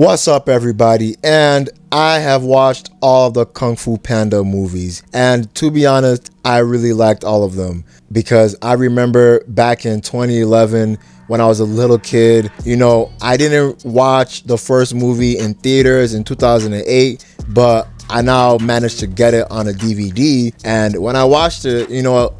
What's up, everybody? And I have watched all the Kung Fu Panda movies. And to be honest, I really liked all of them because I remember back in 2011 when I was a little kid, I didn't watch the first movie in theaters in 2008, but I now managed to get it on a DVD. And when I watched it,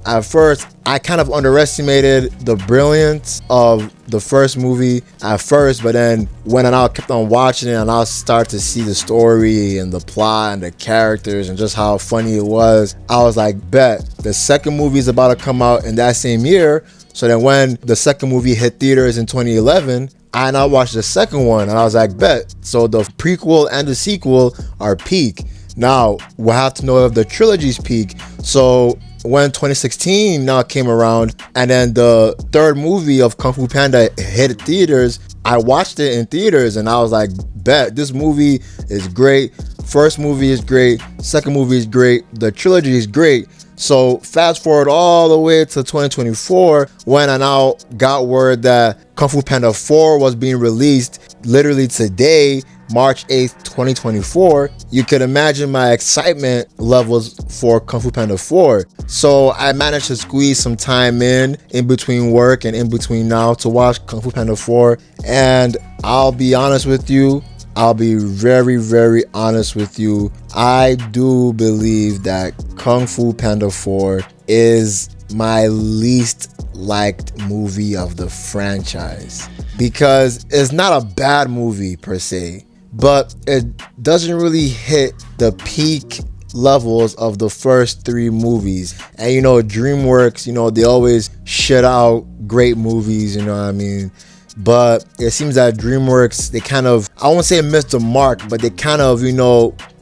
at first, I kind of underestimated the brilliance of the first movie at first, but then when I now kept on watching it and I'll start to see the story and the plot and the characters and just how funny it was, I was like, bet, the second movie is about to come out in that same year. So then when the second movie hit theaters in 2011, I now watched the second one and I was like, bet. So the prequel and the sequel are peak. Now, we'll have to know if the trilogy's peak. So when 2016 now came around and then the third movie of Kung Fu Panda hit theaters, I watched it in theaters and I was like, bet, this movie is great. First movie is great. Second movie is great. The trilogy is great. So fast forward all the way to 2024 when I now got word that Kung Fu Panda 4 was being released literally today, March 8th, 2024. You could imagine my excitement levels for Kung Fu Panda 4. So I managed to squeeze some time in between work and in between now to watch Kung Fu Panda 4. And I'll be honest with you, I'll be very, very honest with you. I do believe that Kung Fu Panda 4 is my least liked movie of the franchise because it's not a bad movie per se, but it doesn't really hit the peak levels of the first three movies. And DreamWorks, they always shit out great movies, you know what I mean? But it seems that DreamWorks, they kind of, I won't say missed the mark, but they kind of,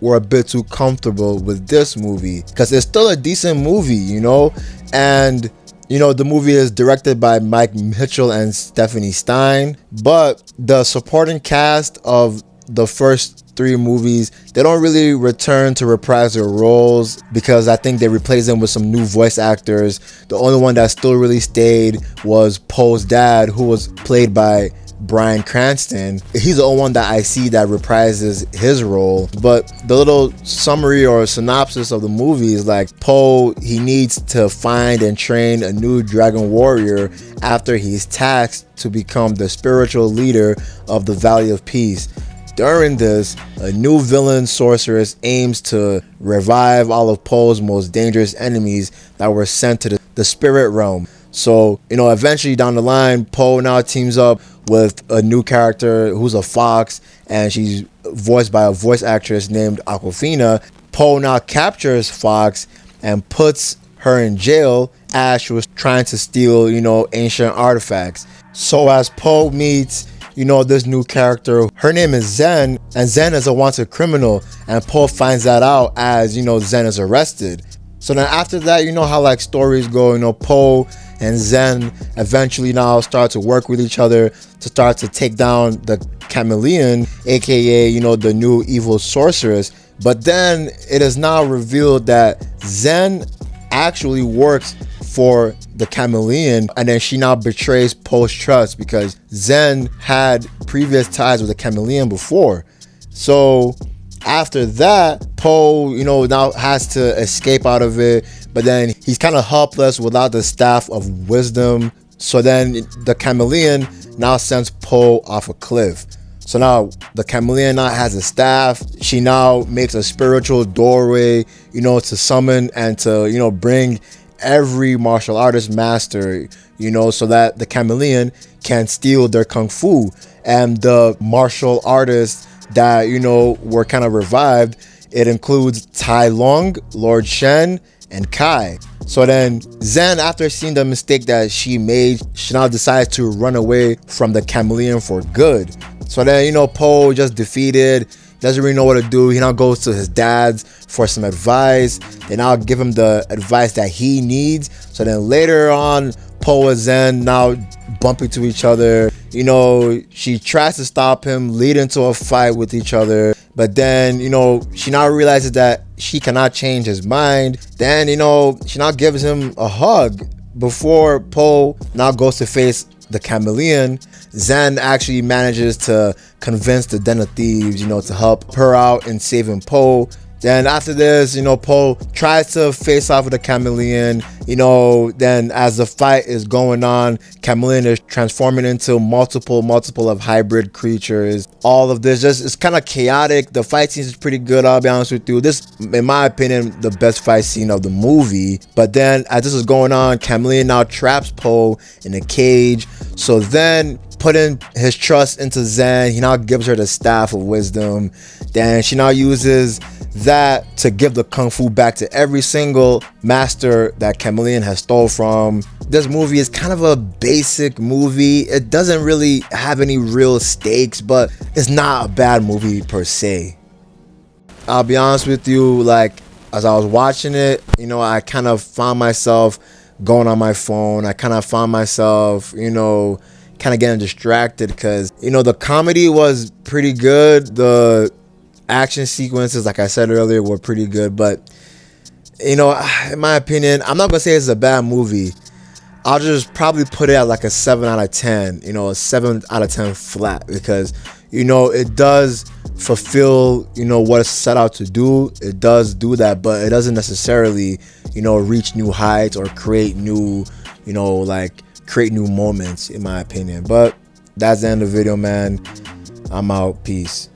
were a bit too comfortable with this movie because it's still a decent movie, and the movie is directed by Mike Mitchell and Stephanie Stein, but the supporting cast of the first three movies, they don't really return to reprise their roles because I think they replaced them with some new voice actors. The only one that still really stayed was Poe's dad, who was played by Bryan Cranston. He's the only one that I see that reprises his role. But the little summary or synopsis of the movie is like Poe, he needs to find and train a new dragon warrior after he's tasked to become the spiritual leader of the Valley of Peace. During this, a new villain sorceress aims to revive all of Poe's most dangerous enemies that were sent to the spirit realm. So, eventually down the line, Poe now teams up with a new character who's a fox, and she's voiced by a voice actress named Awkwafina. Poe now captures Fox and puts her in jail as she was trying to steal, ancient artifacts. So as Poe meets this new character, her name is Zen, and Zen is a wanted criminal, and Poe finds that out as, Zen is arrested. So then after that, how stories go, Poe and Zen eventually now start to work with each other to start to take down the chameleon, aka, the new evil sorceress. But then it is now revealed that Zen actually works for the chameleon, and then she now betrays Poe's trust because Zen had previous ties with the chameleon before. So after that, Poe, now has to escape out of it, but then he's kind of helpless without the staff of wisdom. So then the chameleon now sends Poe off a cliff. So now the chameleon now has a staff. She now makes a spiritual doorway, to summon and to, bring every martial artist master, so that the chameleon can steal their kung fu. And the martial artists that, were kind of revived, it includes Tai Lung, Lord Shen, and Kai. So then Zen, after seeing the mistake that she made, she now decides to run away from the chameleon for good. So then, Poe just defeated, doesn't really know what to do. He now goes to his dad's for some advice. They now give him the advice that he needs. So then later on, Poe and Zen now bump into each other. She tries to stop him, lead into a fight with each other. But then, she now realizes that she cannot change his mind. Then, she now gives him a hug before Poe now goes to face the chameleon, Zen actually manages to convince the den of thieves, to help her out in saving Po. Then after this, Po tries to face off with the chameleon. Then as the fight is going on, chameleon is transforming into multiple of hybrid creatures. All of this just, it's kind of chaotic. The fight scene is pretty good, I'll be honest with you. This, in my opinion, the best fight scene of the movie. But then as this is going on, chameleon now traps Po in a cage. So then, putting his trust into Zen, he now gives her the staff of wisdom. Then she now uses that to give the kung fu back to every single master that chameleon has stole from. This movie is kind of a basic movie. It doesn't really have any real stakes, but it's not a bad movie per se. I'll be honest with you, like, as I was watching it, I kind of found myself going on my phone. I kind of found myself, kind of getting distracted because, the comedy was pretty good. The action sequences, like I said earlier, were pretty good. But, in my opinion, I'm not going to say it's a bad movie. I'll just probably put it at like a 7 out of 10, a 7 out of 10 flat because, it does fulfill, what it's set out to do. It does do that, but it doesn't necessarily, reach new heights or create new, create new moments, in my opinion. But that's the end of the video, man. I'm out. Peace.